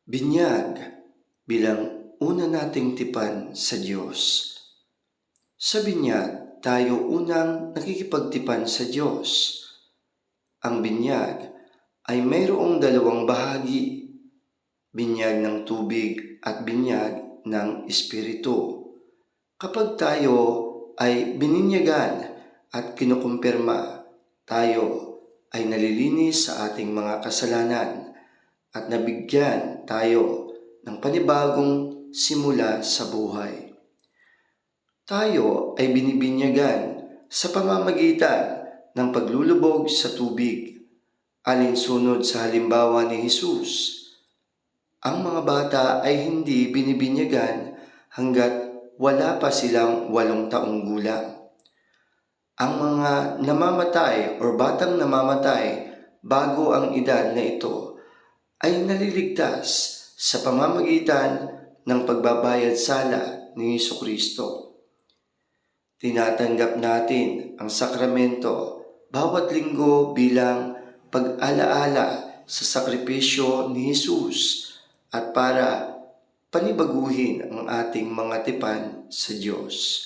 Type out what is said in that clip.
Binyag bilang una nating tipan sa Diyos. Sa binyag, tayo unang nakikipagtipan sa Diyos. Ang binyag ay mayroong dalawang bahagi, binyag ng tubig at binyag ng Espiritu. Kapag tayo ay bininyagan at kinukumpirma, tayo ay nalilinis sa ating mga kasalanan at nabigyan tayo ng panibagong simula sa buhay. Tayo ay binibinyagan sa pamamagitan ng paglulubog sa tubig, alinsunod sa halimbawa ni Jesus. Ang mga bata ay hindi binibinyagan hanggat wala pa silang 8 taong gulang. Ang mga namamatay o batang namamatay bago ang edad na ito ay naliligtas sa pamamagitan ng pagbabayad sala ni Jesucristo. Tinatanggap natin ang sakramento bawat linggo bilang pag-alaala sa sakripisyo ni Jesus at para panibaguhin ang ating mga tipan sa Diyos.